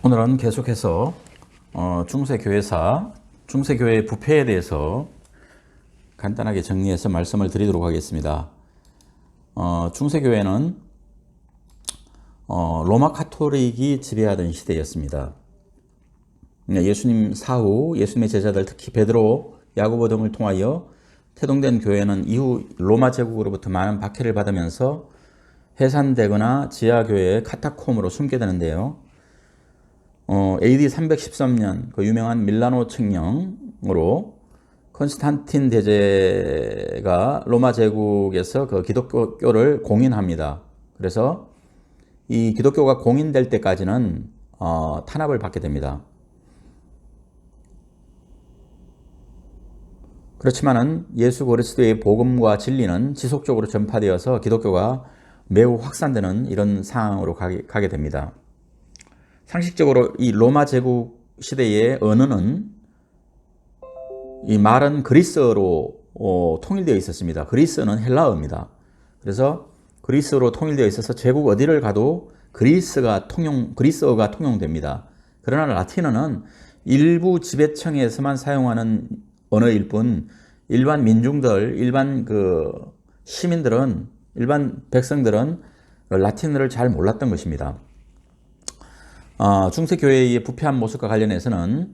오늘은 계속해서 중세교회의 부패에 대해서 간단하게 정리해서 말씀을 드리도록 하겠습니다. 중세교회는 로마 카톨릭이 지배하던 시대였습니다. 예수님 사후 예수님의 제자들, 특히 베드로, 야고보 등을 통하여 태동된 교회는 이후 로마 제국으로부터 많은 박해를 받으면서 해산되거나 지하교회의 카타콤으로 숨게 되는데요. AD 313년 그 유명한 밀라노 칙령으로 컨스탄틴 대제가 로마 제국에서 그 기독교를 공인합니다. 그래서 이 기독교가 공인될 때까지는 탄압을 받게 됩니다. 그렇지만은 예수 그리스도의 복음과 진리는 지속적으로 전파되어서 기독교가 매우 확산되는 이런 상황으로 가게 됩니다. 상식적으로 이 로마 제국 시대의 언어는 이 말은 그리스어로 통일되어 있었습니다. 그리스어는 헬라어입니다. 그래서 그리스어로 통일되어 있어서 제국 어디를 가도 그리스어가 통용됩니다. 그러나 라틴어는 일부 지배청에서만 사용하는 언어일 뿐 일반 민중들, 일반 시민들은, 일반 백성들은 라틴어를 잘 몰랐던 것입니다. 중세교회의 부패한 모습과 관련해서는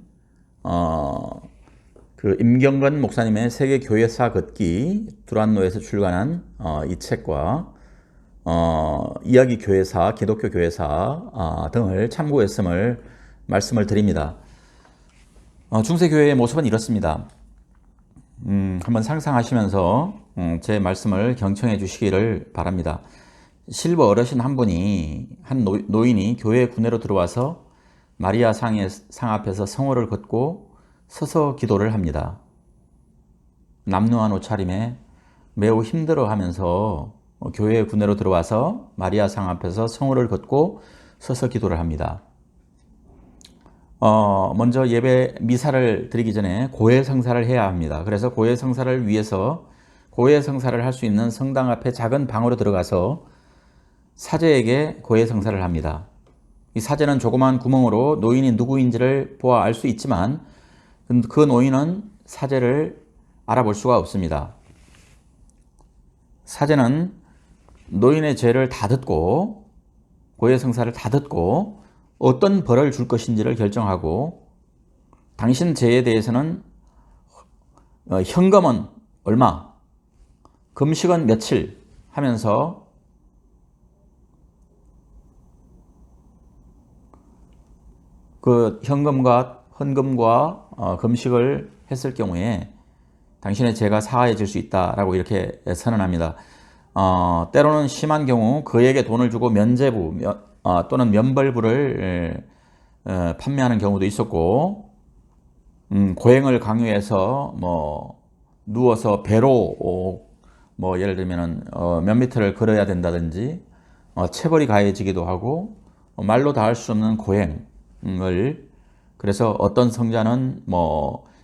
임경건 목사님의 세계 교회사 걷기 두란노에서 출간한 이 책과 이야기 교회사, 기독교 교회사 등을 참고했음을 말씀을 드립니다. 중세교회의 모습은 이렇습니다. 한번 상상하시면서 제 말씀을 경청해 주시기를 바랍니다. 실버 어르신 한 노인이 교회 구내로 들어와서 마리아 상 앞에서 성호를 걷고 서서 기도를 합니다. 남루한 옷차림에 매우 힘들어하면서 교회 구내로 들어와서 마리아 상 앞에서 성호를 걷고 서서 기도를 합니다. 먼저 예배 미사를 드리기 전에 고해성사를 해야 합니다. 그래서 고해성사를 위해서 고해성사를 할 수 있는 성당 앞에 작은 방으로 들어가서 사제에게 고해성사를 합니다. 이 사제는 조그마한 구멍으로 노인이 누구인지를 보아 알 수 있지만 그 노인은 사제를 알아볼 수가 없습니다. 사제는 노인의 죄를 다 듣고 고해성사를 다 듣고 어떤 벌을 줄 것인지를 결정하고 당신 죄에 대해서는 현금은 얼마, 금식은 며칠 하면서 그 헌금과 금식을 했을 경우에 당신의 죄가 사하해질 수 있다라고 이렇게 선언합니다. 때로는 심한 경우 그에게 돈을 주고 면죄부 또는 면벌부를 판매하는 경우도 있었고, 고행을 강요해서 누워서 배로 예를 들면 몇 미터를 걸어야 된다든지 체벌이 가해지기도 하고, 말로 다 할 수 없는 고행을, 그래서 어떤 성자는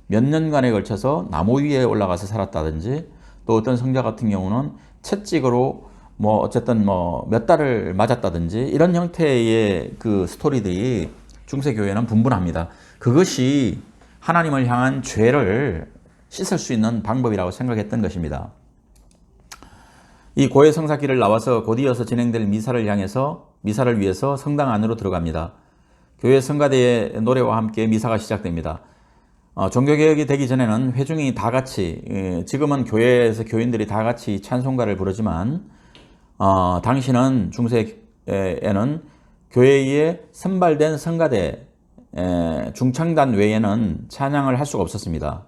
몇 년간에 걸쳐서 나무 위에 올라가서 살았다든지, 또 어떤 성자 같은 경우는 채찍으로 어쨌든 몇 달을 맞았다든지, 이런 형태의 그 스토리들이 중세교회는 분분합니다. 그것이 하나님을 향한 죄를 씻을 수 있는 방법이라고 생각했던 것입니다. 이 고해성사길을 나와서 곧이어서 진행될 미사를 위해서 성당 안으로 들어갑니다. 교회 성가대의 노래와 함께 미사가 시작됩니다. 종교개혁이 되기 전에는 회중이 다 같이, 지금은 교회에서 교인들이 다 같이 찬송가를 부르지만 당시는 중세에는 교회에 선발된 성가대, 중창단 외에는 찬양을 할 수가 없었습니다.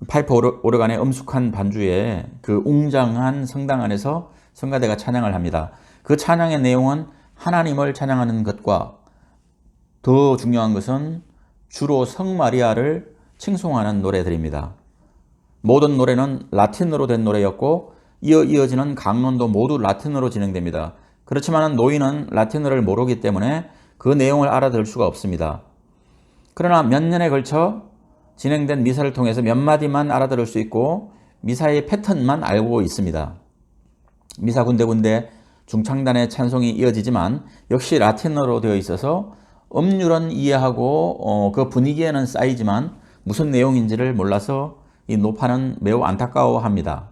파이프 오르간의 엄숙한 반주에 그 웅장한 성당 안에서 성가대가 찬양을 합니다. 그 찬양의 내용은 하나님을 찬양하는 것과 더 중요한 것은 주로 성마리아를 칭송하는 노래들입니다. 모든 노래는 라틴어로 된 노래였고 이어지는 강론도 모두 라틴어로 진행됩니다. 그렇지만 노인은 라틴어를 모르기 때문에 그 내용을 알아들을 수가 없습니다. 그러나 몇 년에 걸쳐 진행된 미사를 통해서 몇 마디만 알아들을 수 있고 미사의 패턴만 알고 있습니다. 미사 군데군데 중창단의 찬송이 이어지지만 역시 라틴어로 되어 있어서 음률은 이해하고 그 분위기에는 쌓이지만 무슨 내용인지를 몰라서 이 노파는 매우 안타까워합니다.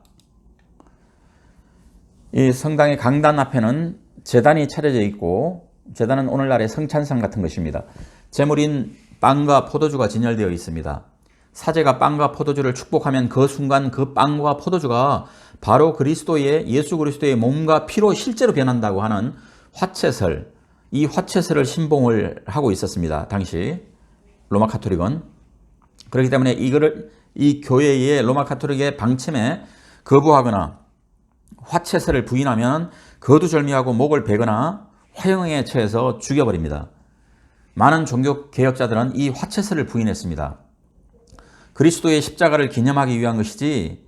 이 성당의 강단 앞에는 제단이 차려져 있고, 제단은 오늘날의 성찬상 같은 것입니다. 제물인 빵과 포도주가 진열되어 있습니다. 사제가 빵과 포도주를 축복하면 그 순간 그 빵과 포도주가 바로 예수 그리스도의 몸과 피로 실제로 변한다고 하는 화채설, 이 화채설을 신봉을 하고 있었습니다. 당시 로마 가톨릭은. 그렇기 때문에 이 교회의 로마 가톨릭의 방침에 거부하거나 화채설을 부인하면 거두절미하고 목을 베거나 화형에 처해서 죽여버립니다. 많은 종교 개혁자들은 이 화채설을 부인했습니다. 그리스도의 십자가를 기념하기 위한 것이지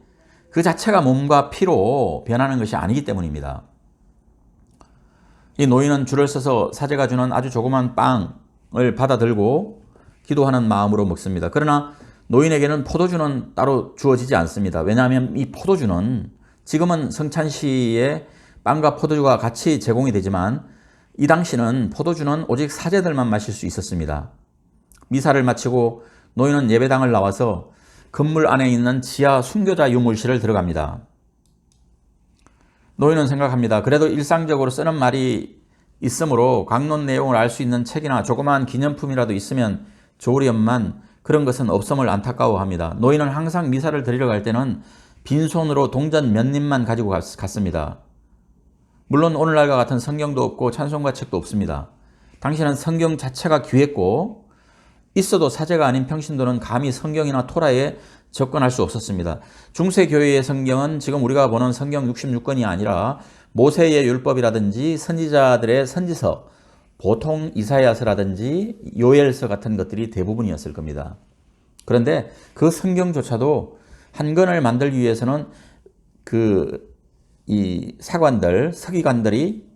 그 자체가 몸과 피로 변하는 것이 아니기 때문입니다. 이 노인은 줄을 서서 사제가 주는 아주 조그만 빵을 받아들고 기도하는 마음으로 먹습니다. 그러나 노인에게는 포도주는 따로 주어지지 않습니다. 왜냐하면 이 포도주는 지금은 성찬시에 빵과 포도주가 같이 제공이 되지만 이 당시는 포도주는 오직 사제들만 마실 수 있었습니다. 미사를 마치고 노인은 예배당을 나와서 건물 안에 있는 지하 순교자 유물실을 들어갑니다. 노인은 생각합니다. 그래도 일상적으로 쓰는 말이 있으므로 강론 내용을 알 수 있는 책이나 조그마한 기념품이라도 있으면 좋으련만 그런 것은 없음을 안타까워합니다. 노인은 항상 미사를 드리러 갈 때는 빈손으로 동전 몇 입만 가지고 갔습니다. 물론 오늘날과 같은 성경도 없고 찬송가 책도 없습니다. 당시에는 성경 자체가 귀했고 있어도 사제가 아닌 평신도는 감히 성경이나 토라에 접근할 수 없었습니다. 중세교회의 성경은 지금 우리가 보는 성경 66권이 아니라 모세의 율법이라든지 선지자들의 선지서, 보통 이사야서라든지 요엘서 같은 것들이 대부분이었을 겁니다. 그런데 그 성경조차도 한 권을 만들기 위해서는 이 사관들, 서기관들이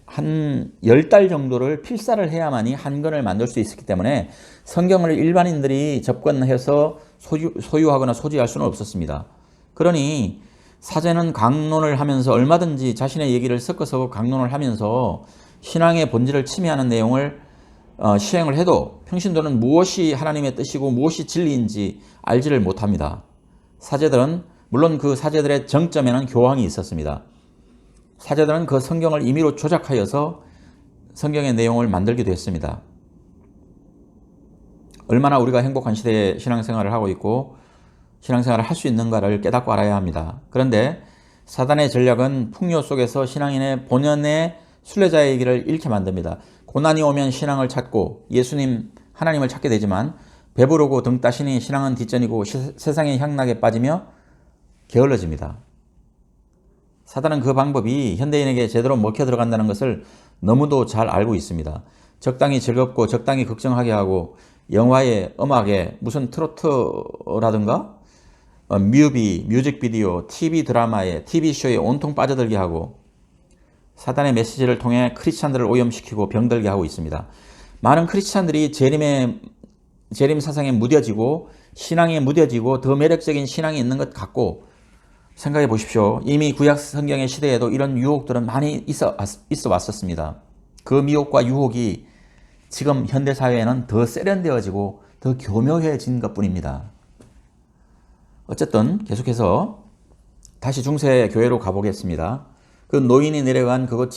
한 10달 정도를 필사를 해야만이 한 권을 만들 수 있었기 때문에 성경을 일반인들이 접근해서 소유하거나 소지할 수는 없었습니다. 그러니 사제는 강론을 하면서 얼마든지 자신의 얘기를 섞어서 강론을 하면서 신앙의 본질을 침해하는 내용을 시행을 해도 평신도는 무엇이 하나님의 뜻이고 무엇이 진리인지 알지를 못합니다. 사제들은 물론 그 사제들의 정점에는 교황이 있었습니다. 사제들은 그 성경을 임의로 조작하여서 성경의 내용을 만들기도 했습니다. 얼마나 우리가 행복한 시대에 신앙생활을 하고 있고 신앙생활을 할 수 있는가를 깨닫고 알아야 합니다. 그런데 사단의 전략은 풍요 속에서 신앙인의 본연의 순례자의 길을 잃게 만듭니다. 고난이 오면 신앙을 찾고 예수님, 하나님을 찾게 되지만 배부르고 등 따시니 신앙은 뒷전이고 세상의 향락에 빠지며 게을러집니다. 사단은 그 방법이 현대인에게 제대로 먹혀 들어간다는 것을 너무도 잘 알고 있습니다. 적당히 즐겁고 적당히 걱정하게 하고 영화에, 음악에, 무슨 트로트라든가 뮤직비디오, TV 드라마에, TV쇼에 온통 빠져들게 하고 사단의 메시지를 통해 크리스찬들을 오염시키고 병들게 하고 있습니다. 많은 크리스찬들이 재림 사상에 무뎌지고 신앙에 무뎌지고 더 매력적인 신앙이 있는 것 같고 생각해 보십시오. 이미 구약 성경의 시대에도 이런 유혹들은 많이 있어 왔었습니다. 그 미혹과 유혹이 지금 현대사회에는 더 세련되어지고 더 교묘해진 것뿐입니다. 어쨌든 계속해서 다시 중세 교회로 가보겠습니다. 그 노인이 내려간 그곳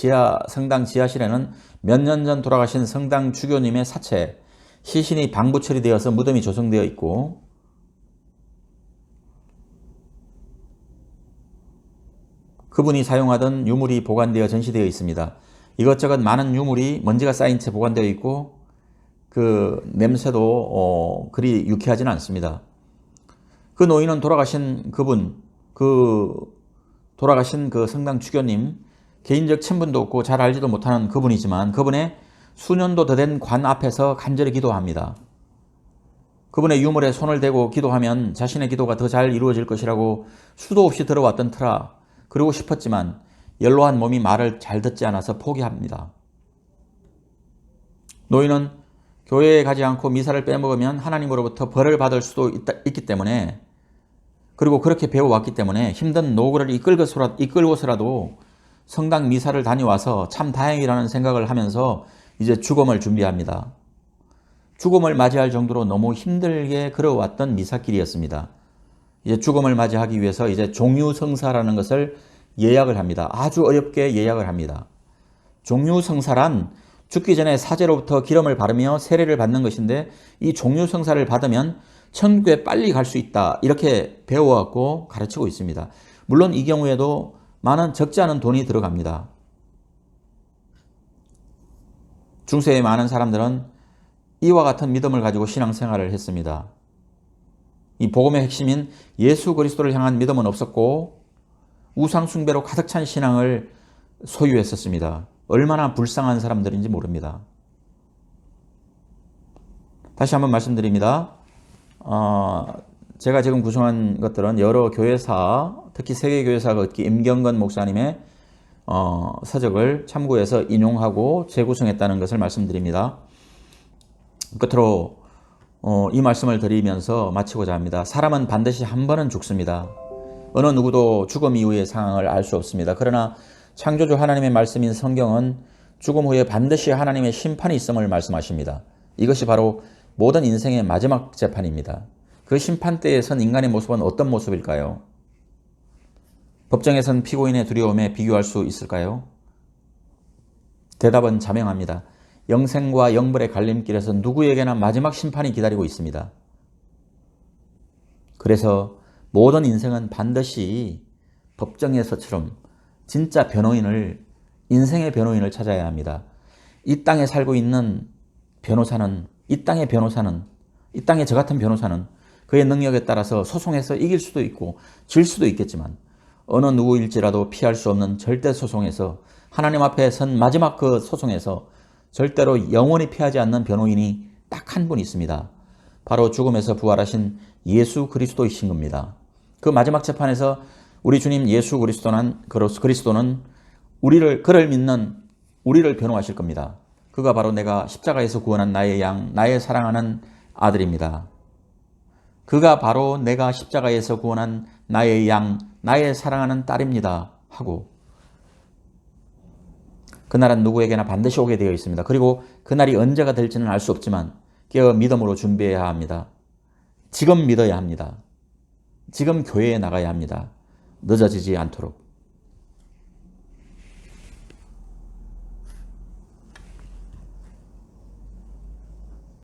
성당 지하실에는 몇 년 전 돌아가신 성당 주교님의 사체, 시신이 방부 처리되어서 무덤이 조성되어 있고 그분이 사용하던 유물이 보관되어 전시되어 있습니다. 이것저것 많은 유물이 먼지가 쌓인 채 보관되어 있고 그 냄새도 그리 유쾌하지는 않습니다. 그 노인은 돌아가신 그 성당 주교님, 개인적 친분도 없고 잘 알지도 못하는 그분이지만 그분의 수년도 더 된 관 앞에서 간절히 기도합니다. 그분의 유물에 손을 대고 기도하면 자신의 기도가 더 잘 이루어질 것이라고 수도 없이 들어왔던 터라 그러고 싶었지만 연로한 몸이 말을 잘 듣지 않아서 포기합니다. 노인은 교회에 가지 않고 미사를 빼먹으면 하나님으로부터 벌을 받을 수도 있기 때문에 그리고 그렇게 배워왔기 때문에 힘든 노고를 이끌고서라도 성당 미사를 다녀와서 참 다행이라는 생각을 하면서 이제 죽음을 준비합니다. 죽음을 맞이할 정도로 너무 힘들게 걸어왔던 미사길이었습니다. 이제 죽음을 맞이하기 위해서 이제 종유성사라는 것을 예약을 합니다. 아주 어렵게 예약을 합니다. 종유성사란 죽기 전에 사제로부터 기름을 바르며 세례를 받는 것인데, 이 종유성사를 받으면 천국에 빨리 갈 수 있다, 이렇게 배워왔고 가르치고 있습니다. 물론 이 경우에도 많은 적지 않은 돈이 들어갑니다. 중세의 많은 사람들은 이와 같은 믿음을 가지고 신앙생활을 했습니다. 이 복음의 핵심인 예수 그리스도를 향한 믿음은 없었고 우상 숭배로 가득 찬 신앙을 소유했었습니다. 얼마나 불쌍한 사람들인지 모릅니다. 다시 한번 말씀드립니다. 제가 지금 구성한 것들은 여러 교회사, 특히 세계교회사 임경건 목사님의 서적을 참고해서 인용하고 재구성했다는 것을 말씀드립니다. 끝으로 이 말씀을 드리면서 마치고자 합니다. 사람은 반드시 한 번은 죽습니다. 어느 누구도 죽음 이후의 상황을 알 수 없습니다. 그러나 창조주 하나님의 말씀인 성경은 죽음 후에 반드시 하나님의 심판이 있음을 말씀하십니다. 이것이 바로 모든 인생의 마지막 재판입니다. 그 심판 때에 선 인간의 모습은 어떤 모습일까요? 법정에선 피고인의 두려움에 비교할 수 있을까요? 대답은 자명합니다. 영생과 영벌의 갈림길에서 누구에게나 마지막 심판이 기다리고 있습니다. 그래서 모든 인생은 반드시 법정에서처럼 진짜 변호인을, 인생의 변호인을 찾아야 합니다. 이 땅에 살고 있는 변호사는, 이 땅의 저 같은 변호사는 그의 능력에 따라서 소송에서 이길 수도 있고 질 수도 있겠지만, 어느 누구일지라도 피할 수 없는 절대 소송에서, 하나님 앞에 선 마지막 그 소송에서 절대로 영원히 피하지 않는 변호인이 딱 한 분 있습니다. 바로 죽음에서 부활하신 예수 그리스도이신 겁니다. 그 마지막 재판에서 우리 주님 예수 그리스도는 그를 믿는 우리를 변호하실 겁니다. 그가 바로 내가 십자가에서 구원한 나의 양, 나의 사랑하는 아들입니다. 그가 바로 내가 십자가에서 구원한 나의 양, 나의 사랑하는 딸입니다 하고, 그날은 누구에게나 반드시 오게 되어 있습니다. 그리고 그날이 언제가 될지는 알 수 없지만 깨어 믿음으로 준비해야 합니다. 지금 믿어야 합니다. 지금 교회에 나가야 합니다. 늦어지지 않도록.